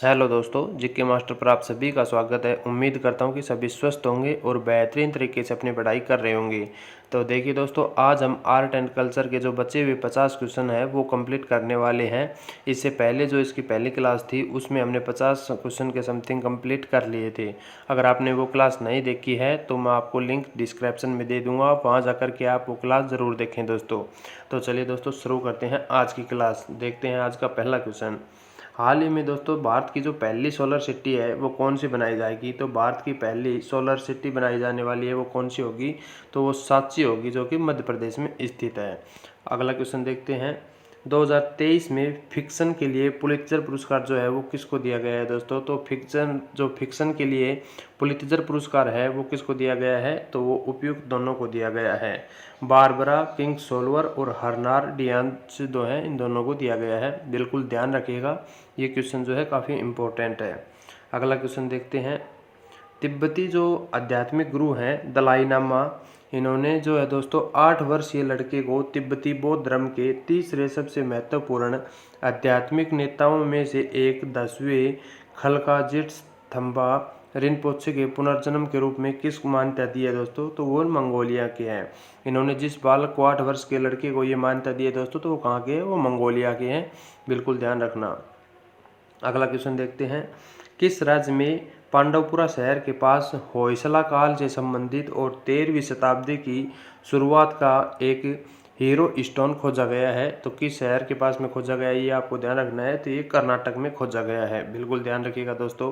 Hello दोस्तों, GK master पर आप सभी का स्वागत है। उम्मीद करता हूं कि सभी स्वस्थ होंगे और बेहतरीन तरीके से अपनी पढ़ाई कर रहे होंगे। तो देखिए दोस्तों, आज हम आर्ट एंड कल्चर के जो बचे हुए 50 क्वेश्चन हैं वो कंप्लीट करने वाले हैं। इससे पहले जो इसकी पहली क्लास थी उसमें हमने 50 क्वेश्चन के समथिंग कंप्लीट कर लिए थे। अगर आपने वो क्लास नहीं देखी है तो मैं आपको लिंक डिस्क्रिप्शन में दे दूँगा, वहाँ जा कर के आप वो क्लास ज़रूर देखें दोस्तों। तो चलिए दोस्तों, शुरू करते हैं आज की क्लास। देखते हैं आज का पहला क्वेश्चन। हाल ही में दोस्तों भारत की जो पहली सोलर सिटी है वो कौन सी बनाई जाएगी। तो भारत की पहली सोलर सिटी बनाई जाने वाली है वो कौन सी होगी, तो वो सांची होगी, जो कि मध्य प्रदेश में स्थित है। अगला क्वेश्चन देखते हैं। 2023 में फिक्शन के लिए पुलित्जर पुरस्कार जो है वो किसको दिया गया है दोस्तों। तो फिक्शन के लिए पुलित्जर पुरस्कार है वो किसको दिया गया है, तो वो उपयुक्त दोनों को दिया गया है। बारबरा किंग्सोल्वर और हरनार डियांज जो है इन दोनों को दिया गया है। बिल्कुल ध्यान रखिएगा, ये क्वेश्चन जो है काफ़ी इम्पोर्टेंट है। अगला क्वेश्चन देखते हैं। तिब्बती जो आध्यात्मिक गुरु हैं दलाई लामा, इन्होंने जो है दोस्तों 8 वर्षीय लड़के को तिब्बती बौद्ध धर्म के तीसरे सबसे महत्वपूर्ण आध्यात्मिक नेताओं में से एक 10वें खलकाजिट थम्बा रिनपोचे के पुनर्जन्म के रूप में किस मान्यता दी है दोस्तों, तो वो मंगोलिया के हैं। इन्होंने जिस बालक को 8 वर्ष के लड़के को ये मान्यता दी है दोस्तों, तो वो कहाँ के हैं, वो मंगोलिया के हैं। बिल्कुल ध्यान रखना। अगला क्वेश्चन देखते हैं। किस राज्य में पांडवपुरा शहर के पास होयसला काल से संबंधित और 13वीं शताब्दी की शुरुआत का एक हीरो स्टोन खोजा गया है। तो किस शहर के पास में खोजा गया है ये आपको ध्यान रखना है। तो ये कर्नाटक में खोजा गया है। बिल्कुल ध्यान रखिएगा दोस्तों।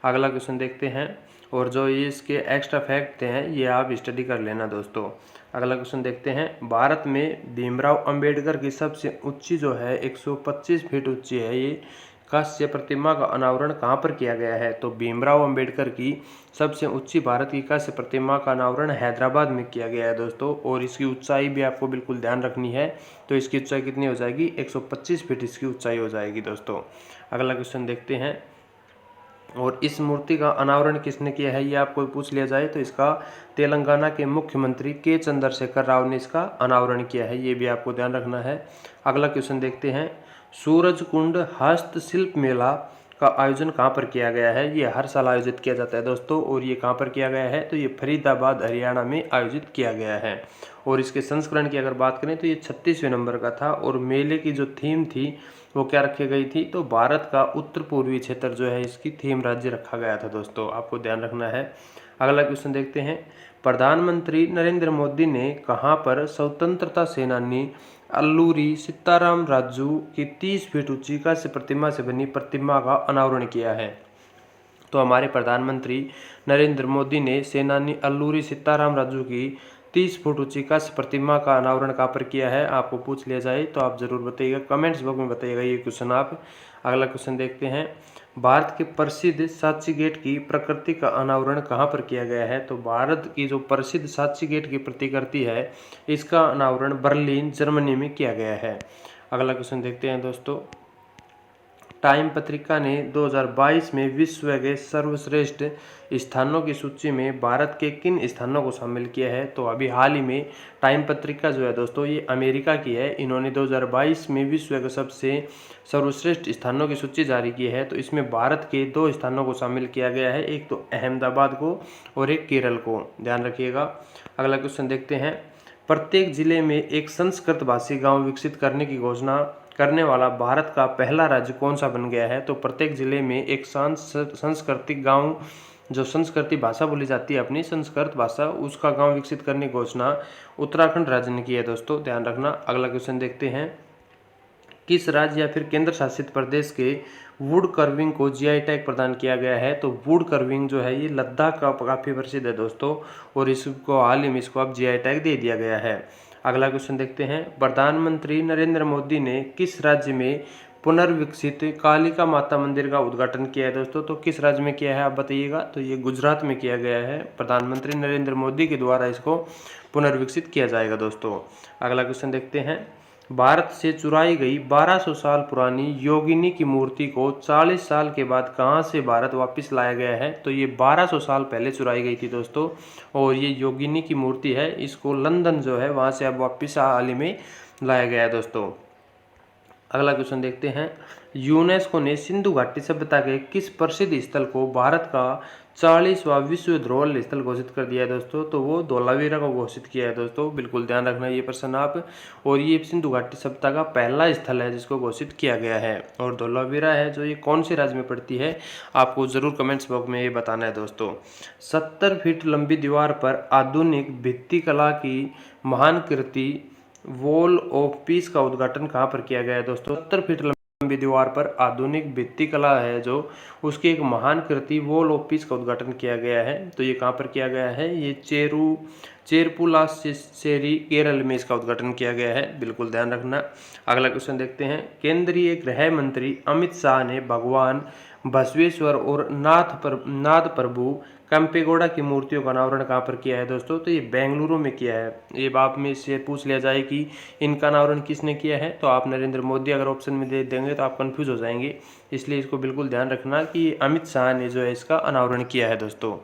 अगला क्वेश्चन देखते हैं, और जो ये इसके एक्स्ट्रा फैक्ट हैं ये आप स्टडी कर लेना दोस्तों। अगला क्वेश्चन देखते हैं। भारत में भीमराव अंबेडकर की सबसे ऊंची जो है 125 फीट ऊंची है ये कांस्य प्रतिमा का अनावरण कहाँ पर किया गया है। तो भीमराव अंबेडकर की सबसे ऊंची भारत की कांस्य प्रतिमा का अनावरण हैदराबाद में किया गया है दोस्तों। और इसकी ऊंचाई भी आपको बिल्कुल ध्यान रखनी है। तो इसकी ऊंचाई कितनी हो जाएगी, 125 फीट इसकी ऊंचाई हो जाएगी दोस्तों। अगला क्वेश्चन देखते हैं। और इस मूर्ति का अनावरण किसने किया है ये आपको पूछ लिया जाए तो इसका तेलंगाना के मुख्यमंत्री के चंद्रशेखर राव ने इसका अनावरण किया है। ये भी आपको ध्यान रखना है। अगला क्वेश्चन देखते हैं। सूरजकुंड हस्तशिल्प मेला का आयोजन कहाँ पर किया गया है। ये हर साल आयोजित किया जाता है दोस्तों। और ये कहाँ पर किया गया है, तो ये फरीदाबाद हरियाणा में आयोजित किया गया है। और इसके संस्करण की अगर बात करें तो ये 36वें नंबर का था। और मेले की जो थीम थी वो क्या रखी गई थी, तो भारत का उत्तर पूर्वी क्षेत्र जो है इसकी थीम राज्य रखा गया था दोस्तों। आपको ध्यान रखना है। अगला क्वेश्चन देखते हैं। प्रधानमंत्री नरेंद्र मोदी ने कहां पर स्वतंत्रता सेनानी अल्लूरी सीताराम राजू की 30 फीट ऊंची कांस्य प्रतिमा से बनी प्रतिमा का अनावरण किया है। तो हमारे प्रधानमंत्री नरेंद्र मोदी ने सेनानी अल्लूरी सीताराम राजू की 30 फुट ऊंची कांस्य प्रतिमा का अनावरण कहाँ पर किया है, आपको पूछ लिया जाए तो आप जरूर बताइएगा, कमेंट्स बॉक्स में बताइएगा ये क्वेश्चन आप। अगला क्वेश्चन देखते हैं। भारत के प्रसिद्ध सांची गेट की प्रकृति का अनावरण कहाँ पर किया गया है। तो भारत की जो प्रसिद्ध सांची गेट की प्रतिकृति है इसका अनावरण बर्लिन जर्मनी में किया गया है। अगला क्वेश्चन देखते हैं दोस्तों। टाइम पत्रिका ने 2022 में विश्व के सर्वश्रेष्ठ स्थानों की सूची में भारत के किन स्थानों को शामिल किया है। तो अभी हाल ही में टाइम पत्रिका जो है दोस्तों ये अमेरिका की है। इन्होंने 2022 में विश्व के सबसे सर्वश्रेष्ठ स्थानों की सूची जारी की है। तो इसमें भारत के 2 स्थानों को शामिल किया गया है, एक तो अहमदाबाद को और एक केरल को। ध्यान रखिएगा। अगला क्वेश्चन देखते हैं। प्रत्येक जिले में एक संस्कृत भाषी गाँव विकसित करने की घोषणा करने वाला भारत का पहला राज्य कौन सा बन गया है। तो प्रत्येक जिले में एक सांस्कृतिक गांव, जो संस्कृति भाषा बोली जाती है अपनी संस्कृत भाषा, उसका गांव विकसित करने की घोषणा उत्तराखंड राज्य ने की है दोस्तों। ध्यान रखना। अगला क्वेश्चन देखते हैं। किस राज्य या फिर केंद्र शासित प्रदेश के वुड कर्विंग को जीआई टैग प्रदान किया गया है। तो वुड कर्विंग जो है ये लद्दाख का काफ़ी प्रसिद्ध है दोस्तों। और इसको हाल ही में इसको अब जीआई टैग दे दिया गया है। अगला क्वेश्चन देखते हैं। प्रधानमंत्री नरेंद्र मोदी ने किस राज्य में पुनर्विकसित कालिका माता मंदिर का उद्घाटन किया है दोस्तों। तो किस राज्य में किया है आप बताइएगा। तो ये गुजरात में किया गया है। प्रधानमंत्री नरेंद्र मोदी के द्वारा इसको पुनर्विकसित किया जाएगा दोस्तों। अगला क्वेश्चन देखते हैं। भारत से चुराई गई 1200 साल पुरानी योगिनी की मूर्ति को 40 साल के बाद कहां से भारत वापस लाया गया है। तो ये 1200 साल पहले चुराई गई थी दोस्तों। और ये योगिनी की मूर्ति है, इसको लंदन जो है वहां से अब वापस हाल ही में लाया गया है दोस्तों। अगला क्वेश्चन देखते हैं। यूनेस्को ने सिंधु घाटी सभ्यता के किस प्रसिद्ध स्थल को भारत का 40वां विश्व धरोहर स्थल घोषित कर दिया है दोस्तों? तो वो धौलावीरा को घोषित किया है दोस्तों, बिल्कुल ध्यान रखना ये प्रश्न आप। और ये सिंधु घाटी सभ्यता का पहला स्थल है जिसको घोषित किया गया है। और धौलावीरा है जो ये कौन से राज्य में पड़ती है, आपको जरूर कमेंट्स बॉक्स में ये बताना है दोस्तों। 70 फीट लंबी दीवार पर आधुनिक भित्ति कला की महान कृति वॉल ऑफ पीस का उद्घाटन कहाँ पर किया गया है दोस्तों? 70 फीट लंबी दीवार पर आधुनिक भित्ति कला है जो उसकी एक महान कृति वॉल ऑफ पीस का उद्घाटन किया गया है। तो ये कहाँ पर किया गया है? ये चेरपुलासेरी केरल में इसका उद्घाटन किया गया है, बिल्कुल ध्यान रखना। अगला क्वेश्चन देखते हैं। केंद्रीय गृह मंत्री अमित शाह ने भगवान बसवेश्वर और नाथ प्रभु केम्पेगौड़ा की मूर्तियों का अनावरण कहाँ पर किया है दोस्तों? तो ये बेंगलुरु में किया है। ये बात में से पूछ लिया जाए कि इनका अनावरण किसने किया है, तो आप नरेंद्र मोदी अगर ऑप्शन में दे देंगे तो आप कंफ्यूज हो जाएंगे, इसलिए इसको बिल्कुल ध्यान रखना कि अमित शाह ने जो है इसका अनावरण किया है दोस्तों।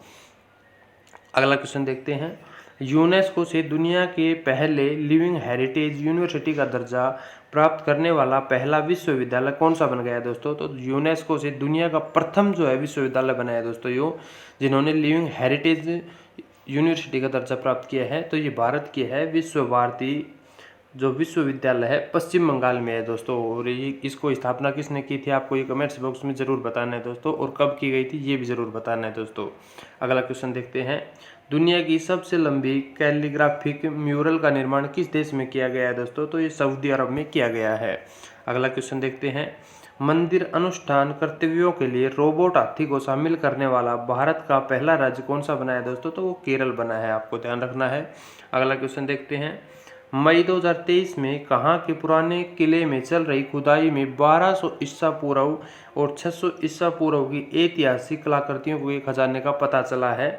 अगला क्वेश्चन देखते हैं। यूनेस्को से दुनिया के पहले लिविंग हेरिटेज यूनिवर्सिटी का दर्जा प्राप्त करने वाला पहला विश्वविद्यालय कौन सा बन गया है दोस्तों? तो यूनेस्को से दुनिया का प्रथम जो है विश्वविद्यालय बना है दोस्तों यो, जिन्होंने लिविंग हेरिटेज यूनिवर्सिटी का दर्जा प्राप्त किया है। तो ये भारत की है विश्व भारती जो विश्वविद्यालय है पश्चिम बंगाल में है दोस्तों। और ये इसको स्थापना किसने की थी, आपको ये कमेंट्स बॉक्स में ज़रूर बताना है दोस्तों, और कब की गई थी ये भी ज़रूर बताना है दोस्तों। अगला क्वेश्चन देखते हैं। दुनिया की सबसे लंबी कैलीग्राफिक म्यूरल का निर्माण किस देश में किया गया है दोस्तों? तो ये सऊदी अरब में किया गया है। अगला क्वेश्चन देखते हैं। मंदिर अनुष्ठान कर्तव्यों के लिए रोबोट हाथी को शामिल करने वाला भारत का पहला राज्य कौन सा बना है दोस्तों? तो वो केरल बना है, आपको ध्यान रखना है। अगला क्वेश्चन देखते हैं। मई 2023 में कहाँ के पुराने किले में चल रही खुदाई में 1200 ईसा पूर्व और 600 ईसा पूर्व की ऐतिहासिक कलाकृतियों को खजाने का पता चला है?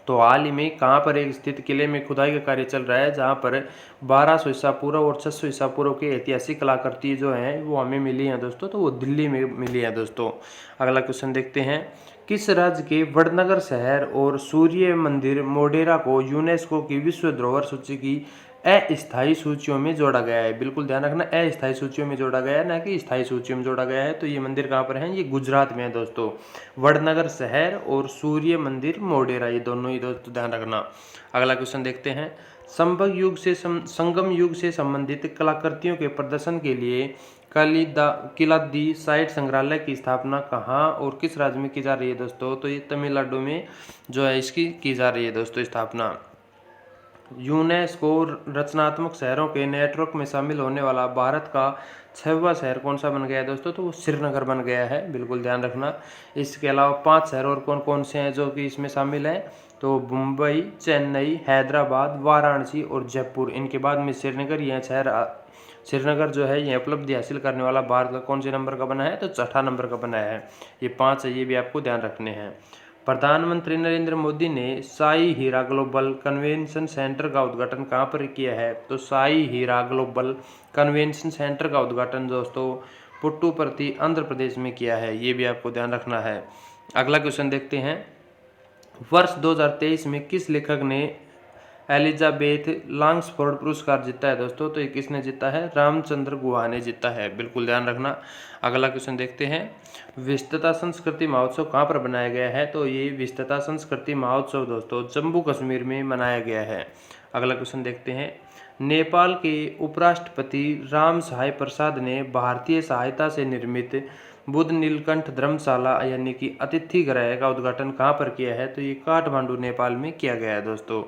तो हाल ही में कहाँ पर एक स्थित किले में खुदाई का कार्य चल रहा है जहाँ पर 1200 ईसा पूर्व और 600 ईसा पूर्व की ऐतिहासिक कलाकृति जो हैं वो हमें मिली हैं दोस्तों, तो वो दिल्ली में मिली है दोस्तों। अगला क्वेश्चन देखते हैं। किस राज्य के वडनगर शहर और सूर्य मंदिर मोढेरा को यूनेस्को की विश्व धरोहर सूची की अस्थायी सूचियों में जोड़ा गया है? बिल्कुल ध्यान रखना, अस्थायी सूचियों में जोड़ा गया है, ना कि स्थायी सूचियों में जोड़ा गया है। तो ये मंदिर कहाँ पर है? ये गुजरात में है दोस्तों। वडनगर शहर और सूर्य मंदिर मोढेरा, ये दोनों ही दोस्तों ध्यान रखना। अगला क्वेश्चन देखते हैं। संगम युग से संबंधित कलाकृतियों के प्रदर्शन के लिए किलादी साइट संग्रहालय की स्थापना कहाँ और किस राज्य में की जा रही है दोस्तों? तो ये तमिलनाडु में जो है इसकी की जा रही है दोस्तों स्थापना। यूनेस्को रचनात्मक शहरों के नेटवर्क में शामिल होने वाला भारत का 6वां शहर कौन सा बन गया है दोस्तों? तो वो श्रीनगर बन गया है, बिल्कुल ध्यान रखना। इसके अलावा 5 शहर और कौन कौन से हैं जो कि इसमें शामिल हैं? तो मुंबई, चेन्नई, हैदराबाद, वाराणसी और जयपुर। इनके बाद में श्रीनगर, यह शहर श्रीनगर जो है यह उपलब्धि हासिल करने वाला भारत का कौन से नंबर का बना है? तो 6ठा नंबर का बना है। ये 5 है, ये भी आपको ध्यान रखने हैं। प्रधानमंत्री नरेंद्र मोदी ने साई हीरा ग्लोबल कन्वेंशन सेंटर का उद्घाटन कहाँ पर किया है? तो साई हीरा ग्लोबल कन्वेंशन सेंटर का उद्घाटन दोस्तों पुट्टुपर्थी आंध्र प्रदेश में किया है, ये भी आपको ध्यान रखना है। अगला क्वेश्चन देखते हैं। वर्ष 2023 में किस लेखक ने एलिजाबेथ लॉन्ग्सफोर्ड पुरस्कार जीता है दोस्तों? तो ये किसने जीता है? रामचंद्र गुहा ने जीता है, बिल्कुल ध्यान रखना। अगला क्वेश्चन देखते हैं। विस्तृता संस्कृति महोत्सव कहाँ पर बनाया गया है? तो ये विस्तृता संस्कृति महोत्सव दोस्तों जम्मू कश्मीर में मनाया गया है। अगला क्वेश्चन देखते हैं। नेपाल के उपराष्ट्रपति राम सहाय प्रसाद ने भारतीय सहायता से निर्मित बुद्ध नीलकंठ धर्मशाला यानी कि अतिथि गृह का उद्घाटन कहाँ पर किया है? तो ये काठमांडू नेपाल में किया गया है दोस्तों।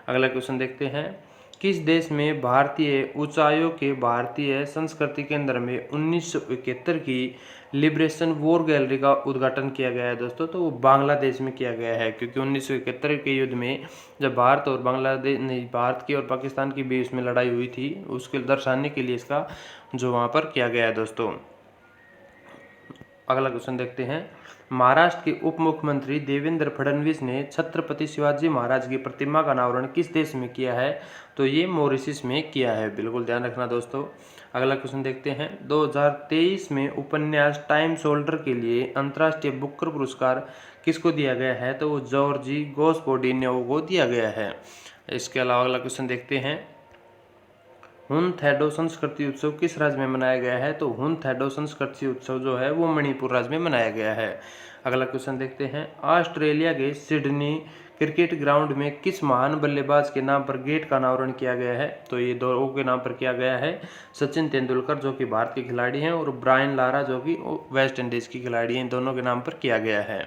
अगला क्वेश्चन देखते हैं। किस देश में भारतीय उच्चायोग के भारतीय संस्कृति केंद्र में 1971 की लिबरेशन वॉर गैलरी का उद्घाटन किया गया है दोस्तों? तो वो बांग्लादेश में किया गया है, क्योंकि 1971 के युद्ध में जब भारत और बांग्लादेश नहीं, भारत की और पाकिस्तान की बीच में लड़ाई हुई थी, उसके दर्शाने के लिए इसका जो वहाँ पर किया गया है दोस्तों। अगला क्वेश्चन देखते हैं। महाराष्ट्र के उप मुख्यमंत्री देवेंद्र फडणवीस ने छत्रपति शिवाजी महाराज की प्रतिमा का अनावरण किस देश में किया है? तो ये मॉरिशस में किया है, बिल्कुल ध्यान रखना दोस्तों। अगला क्वेश्चन देखते हैं। 2023 में उपन्यास टाइम शोल्डर के लिए अंतर्राष्ट्रीय बुकर पुरस्कार किसको दिया गया है? तो वो जॉर्जी गोस्पोडिनोव को दिया गया है। इसके अलावा अगला क्वेश्चन देखते हैं। हुन थैडो संस्कृति उत्सव किस राज्य में मनाया गया है? तो हुन थैडो संस्कृति उत्सव जो है वो मणिपुर राज्य में मनाया गया है। अगला क्वेश्चन देखते हैं, ऑस्ट्रेलिया के सिडनी क्रिकेट ग्राउंड में किस महान बल्लेबाज के नाम पर गेट का अनावरण किया गया है? तो ये दो के नाम पर किया गया है, सचिन तेंदुलकर जो कि भारत के खिलाड़ी हैं और ब्रायन लारा जो कि वेस्ट इंडीज की खिलाड़ी हैं, इन दोनों के नाम पर किया गया है।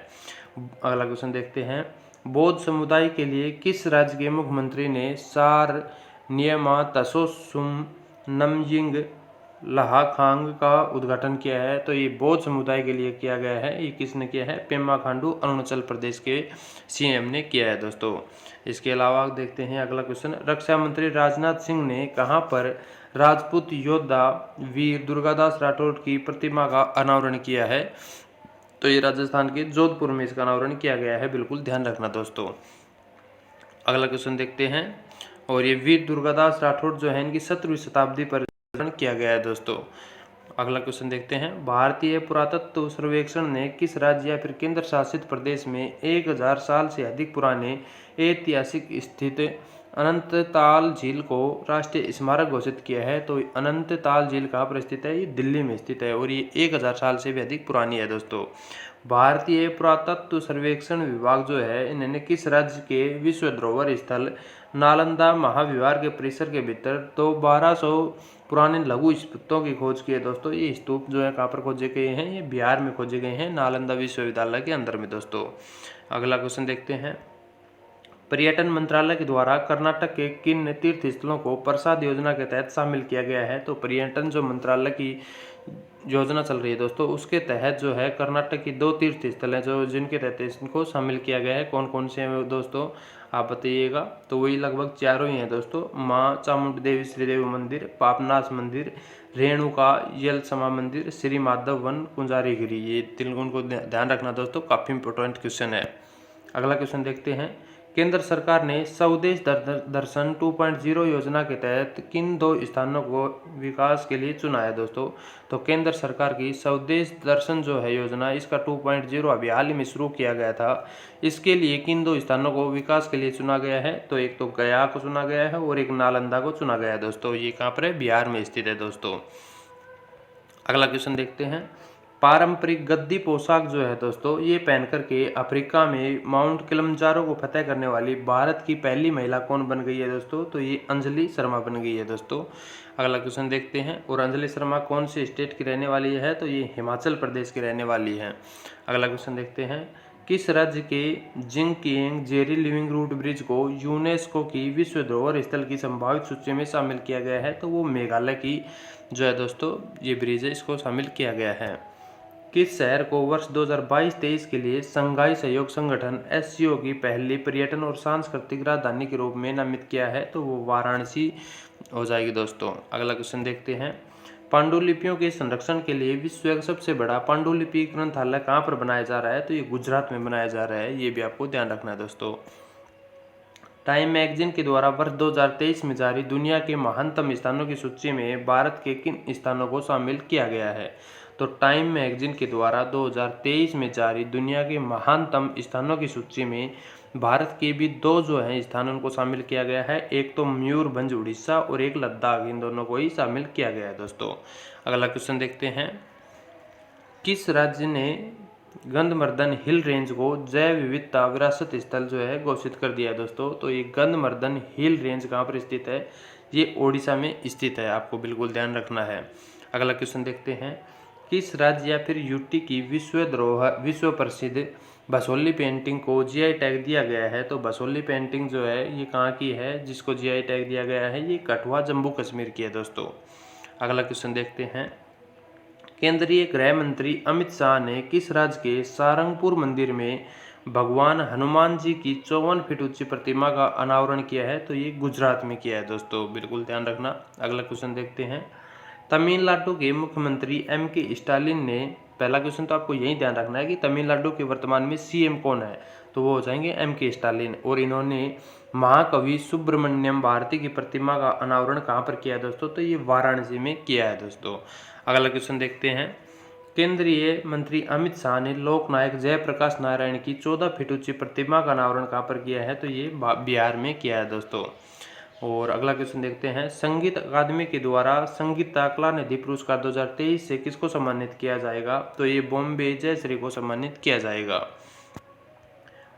अगला क्वेश्चन देखते हैं, बौद्ध समुदाय के लिए किस राज्य के मुख्यमंत्री ने सार नियमा तसोसुम नमयिंग लहाखांग का उद्घाटन किया है? तो ये बौद्ध समुदाय के लिए किया गया है। ये किसने किया है? पेमा खांडू अरुणाचल प्रदेश के सीएम ने किया है दोस्तों। इसके अलावा देखते हैं अगला क्वेश्चन, रक्षा मंत्री राजनाथ सिंह ने कहां पर राजपूत योद्धा वीर दुर्गादास राठौड़ की प्रतिमा का अनावरण किया है? तो ये राजस्थान के जोधपुर में इसका अनावरण किया गया है, बिल्कुल ध्यान रखना दोस्तों। अगला क्वेश्चन देखते हैं, और ये वीर दुर्गादास राठौड़ जो है इनकी 17वीं शताब्दी पर किया गया है दोस्तों। अगला क्वेश्चन देखते हैं, भारतीय पुरातत्व सर्वेक्षण ने किस राज्य या फिर केंद्र शासित प्रदेश में 1000 साल से अधिक पुराने ऐतिहासिक स्थित अनंतताल झील को राष्ट्रीय स्मारक घोषित किया है? तो अनंतताल झील कहाँ पर स्थित है? ये दिल्ली में स्थित है और ये 1000 साल से भी अधिक पुरानी है दोस्तों। भारतीय पुरातत्व सर्वेक्षण विभाग जो है इन्होंने किस राज्य के विश्व धरोहर स्थल नालंदा महाविहार के परिसर के भीतर तो 1200 पुराने लघु स्तूपों की खोज की है दोस्तों। ये स्तूप जो है कहाँ पर खोजे गए हैं? ये बिहार में खोजे गए हैं, नालंदा विश्वविद्यालय के अंदर में दोस्तों। अगला क्वेश्चन देखते हैं, पर्यटन मंत्रालय के द्वारा कर्नाटक के किन तीर्थ स्थलों को प्रसाद योजना के तहत शामिल किया गया है? तो पर्यटन जो मंत्रालय की योजना चल रही है दोस्तों, उसके तहत जो है कर्नाटक की 2 तीर्थ स्थल हैं जो जिनके तहत इनको शामिल किया गया है। कौन कौन से हैं दोस्तों, आप बताइएगा। तो वही लगभग चारों ही हैं दोस्तों, माँ चामुंडी देवी श्रीदेवी मंदिर, पापनाथ मंदिर, रेणुका यलसमा मंदिर, श्री माधव वन, कुंजारीगिरी। ये 3 उनको ध्यान रखना दोस्तों, काफ़ी इंपॉर्टेंट क्वेश्चन है। अगला क्वेश्चन देखते हैं, केंद्र सरकार ने स्वदेश दर्शन 2.0 योजना के तहत किन 2 स्थानों को विकास के लिए चुना है दोस्तों? तो केंद्र सरकार की स्वदेश दर्शन जो है योजना, इसका 2.0 अभी हाल ही में शुरू किया गया था। इसके लिए किन 2 स्थानों को विकास के लिए चुना गया है? तो एक तो गया को चुना गया है और एक नालंदा को चुना गया है दोस्तों। ये कहाँ पर है? बिहार में स्थित है दोस्तों। अगला क्वेश्चन देखते हैं, पारंपरिक गद्दी पोशाक जो है दोस्तों ये पहन करके अफ्रीका में माउंट किलिमंजारो को फतेह करने वाली भारत की पहली महिला कौन बन गई है दोस्तों? तो ये अंजलि शर्मा बन गई है दोस्तों। अगला क्वेश्चन देखते हैं, और अंजलि शर्मा कौन से स्टेट की रहने वाली है? तो ये हिमाचल प्रदेश की रहने वाली है। अगला क्वेश्चन देखते हैं, किस राज्य के जिंगकियंग जेरी लिविंग रूट ब्रिज को यूनेस्को की विश्व धरोहर स्थल की संभावित सूची में शामिल किया गया है? तो वो मेघालय की जो है दोस्तों ये ब्रिज है, इसको शामिल किया गया है। किस शहर को वर्ष 2022-23 के लिए संघाई सहयोग संगठन एससीओ की पहली पर्यटन और सांस्कृतिक राजधानी के रूप में नामित किया है? तो वो वाराणसी हो जाएगी दोस्तों। अगला क्वेश्चन देखते हैं, पांडुलिपियों के संरक्षण के लिए विश्व का सबसे बड़ा पांडुलिपि ग्रंथालय कहाँ पर बनाया जा रहा है? तो ये गुजरात में बनाया जा रहा है, ये भी आपको ध्यान रखना है दोस्तों। टाइम मैगजीन के द्वारा वर्ष 2023 में जारी दुनिया के महानतम स्थानों की सूची में भारत के किन स्थानों को शामिल किया गया है? तो टाइम मैगजीन के द्वारा 2023 में जारी दुनिया के महानतम स्थानों की सूची में भारत के भी 2 जो हैं स्थान उनको शामिल किया गया है। एक तो मयूरभंज उड़ीसा और एक लद्दाख, इन दोनों को ही शामिल किया गया है दोस्तों। अगला क्वेश्चन देखते हैं, किस राज्य ने गंधमर्दन हिल रेंज को जैव विविधता विरासत स्थल जो है घोषित कर दिया है दोस्तों? तो ये गंधमर्दन हिल रेंज कहाँ पर स्थित है? ये ओडिशा में स्थित है, आपको बिल्कुल ध्यान रखना है। अगला क्वेश्चन देखते हैं, किस राज्य या फिर यूटी की विश्व प्रसिद्ध बसोली पेंटिंग को जीआई टैग दिया गया है? तो बसोली पेंटिंग जो है ये कहाँ की है जिसको जीआई टैग दिया गया है? ये कठुआ जम्मू कश्मीर की है दोस्तों। अगला क्वेश्चन देखते हैं, केंद्रीय गृह मंत्री अमित शाह ने किस राज्य के सारंगपुर मंदिर में भगवान हनुमान जी की 54 फीट ऊंची प्रतिमा का अनावरण किया है? तो ये गुजरात में किया है दोस्तों, बिल्कुल ध्यान रखना। अगला क्वेश्चन देखते हैं, तमिलनाडु के मुख्यमंत्री एम.के. स्टालिन ने, पहला क्वेश्चन तो आपको यही ध्यान रखना है कि तमिलनाडु के वर्तमान में सीएम कौन है? तो वो हो जाएंगे एम.के. स्टालिन। और इन्होंने महाकवि सुब्रमण्यम भारती की प्रतिमा का अनावरण कहाँ पर किया है दोस्तों? तो ये वाराणसी में किया है दोस्तों। अगला क्वेश्चन देखते हैं, केंद्रीय मंत्री अमित शाह ने लोकनायक जयप्रकाश नारायण की 14 फीट ऊंची प्रतिमा का अनावरण कहाँ पर किया है? तो ये बिहार में किया है दोस्तों। और अगला क्वेश्चन देखते हैं, संगीत अकादमी के द्वारा संगीत कला निधि पुरस्कार 2023 से किसको सम्मानित किया जाएगा? तो ये बॉम्बे जयश्री को सम्मानित किया जाएगा।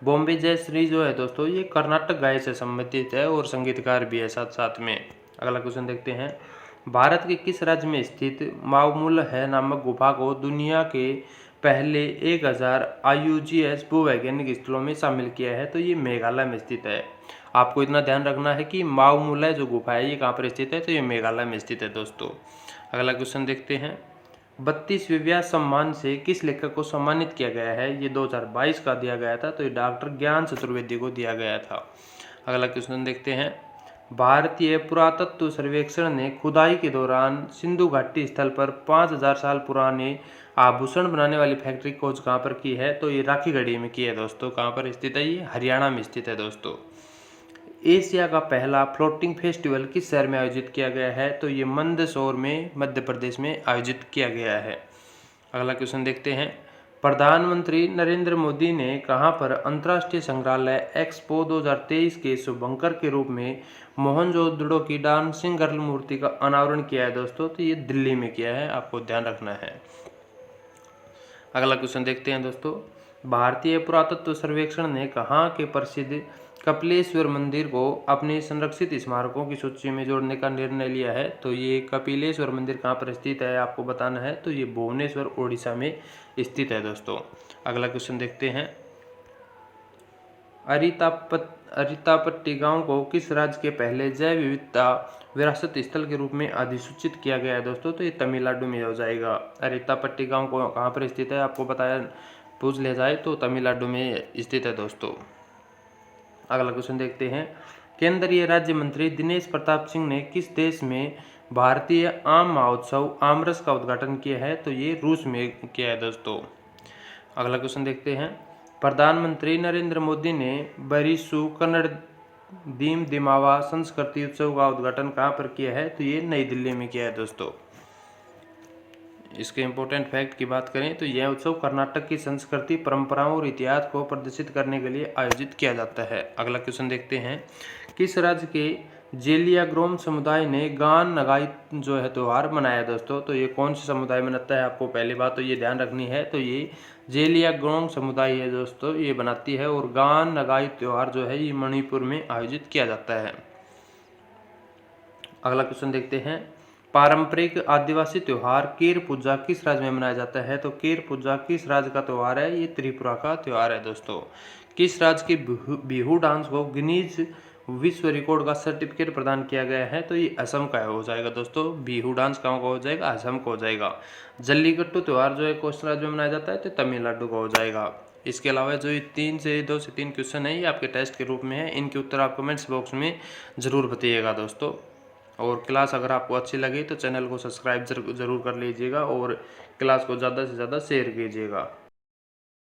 बॉम्बे जयश्री जो है दोस्तों, ये कर्नाटक गायक से संबंधित है और संगीतकार भी है साथ साथ में। अगला क्वेश्चन देखते हैं, भारत के किस राज्य में स्थित माउमुल है नामक गुफा को दुनिया के पहले 1000 IUGS भूवैज्ञानिक स्थलों में शामिल किया है? तो ये मेघालय में स्थित है। आपको इतना ध्यान रखना है कि माउमुल जो गुफा है ये कहाँ पर स्थित है? तो ये मेघालय में स्थित है दोस्तों। अगला क्वेश्चन देखते हैं, 32वें व्यास सम्मान से किस लेखक को सम्मानित किया गया है? ये 2022 का दिया गया था, तो ये डॉक्टर ज्ञान चतुर्वेदी को दिया गया था। अगला क्वेश्चन देखते हैं, भारतीय पुरातत्व सर्वेक्षण ने खुदाई के दौरान सिंधु घाटी स्थल पर 5000 साल पुराने आभूषण बनाने वाली फैक्ट्री खोज कहाँ पर की है? तो ये राखीगढ़ी में की है दोस्तों। कहाँ पर स्थित है? ये हरियाणा में स्थित है दोस्तों। एशिया का पहला फ्लोटिंग फेस्टिवल किस शहर में आयोजित किया गया है? तो ये मंदसौर में मध्य प्रदेश में आयोजित किया गया है। अगला क्वेश्चन देखते हैं, प्रधानमंत्री नरेंद्र मोदी ने कहां पर अंतर्राष्ट्रीय संग्रहालय एक्सपो 2023 के शुभंकर के रूप में मोहनजोदड़ो की डांसिंग गर्ल मूर्ति का अनावरण किया है दोस्तों? तो ये दिल्ली में किया है, आपको ध्यान रखना है। अगला क्वेश्चन देखते हैं दोस्तों, भारतीय पुरातत्व सर्वेक्षण ने कहाँ के प्रसिद्ध कपिलेश्वर मंदिर को अपने संरक्षित स्मारकों की सूची में जोड़ने का निर्णय लिया है? तो ये कपिलेश्वर मंदिर कहाँ पर स्थित है आपको बताना है। तो ये भुवनेश्वर ओडिशा में स्थित है दोस्तों। अगला क्वेश्चन देखते हैं, अरितापट्टी गांव को किस राज्य के पहले जैव विविधता विरासत स्थल के रूप में अधिसूचित किया गया है दोस्तों? तो ये तमिलनाडु में हो जाएगा। अरितापट्टी गांव को कहाँ पर स्थित है आपको बताया पूछ लिया जाए तो तमिलनाडु में स्थित है दोस्तों। अगला क्वेश्चन देखते हैं, केंद्रीय राज्य मंत्री दिनेश प्रताप सिंह ने किस देश में भारतीय आम महोत्सव आमरस का उद्घाटन किया है? तो ये रूस में किया है दोस्तों। अगला क्वेश्चन देखते हैं, प्रधानमंत्री नरेंद्र मोदी ने बरिसु कन्नड़ दीम दिमावा संस्कृति उत्सव का उद्घाटन कहाँ पर किया है? तो ये नई दिल्ली में किया है दोस्तों। इसके इम्पोर्टेंट फैक्ट की बात करें तो यह उत्सव कर्नाटक की संस्कृति, परंपराओं और इतिहास को प्रदर्शित करने के लिए आयोजित किया जाता है। अगला क्वेश्चन देखते हैं, किस राज्य के जेलियाग्रोम समुदाय ने गान नगाई जो है त्यौहार मनाया दोस्तों? तो ये कौन सा समुदाय मनाता है आपको पहली बात तो ये ध्यान रखनी है। तो ये जेलियाग्रोम समुदाय है दोस्तों, ये बनाती है। और गान नगाई त्यौहार जो है ये मणिपुर में आयोजित किया जाता है। अगला क्वेश्चन देखते हैं, पारंपरिक आदिवासी त्योहार केर पूजा किस राज्य में मनाया जाता है? तो केर पूजा किस राज्य का त्यौहार है? ये त्रिपुरा का त्यौहार है दोस्तों। किस राज्य के बिहू डांस को गिनीज विश्व रिकॉर्ड का सर्टिफिकेट प्रदान किया गया है? तो ये असम का हो जाएगा दोस्तों। बिहू डांस कहाँ का हो जाएगा? असम का हो जाएगा। जल्लीकट्टू त्यौहार जो है कौन राज्य में मनाया जाता है? तो तमिलनाडु का हो जाएगा। इसके अलावा जो ये 2 से 3 क्वेश्चन है ये आपके टेस्ट के रूप में है, इनके उत्तर आप कमेंट्स बॉक्स में ज़रूर बताइएगा दोस्तों। और क्लास अगर आपको अच्छी लगी तो चैनल को सब्सक्राइब ज़रूर कर लीजिएगा और क्लास को ज़्यादा से ज़्यादा शेयर कीजिएगा।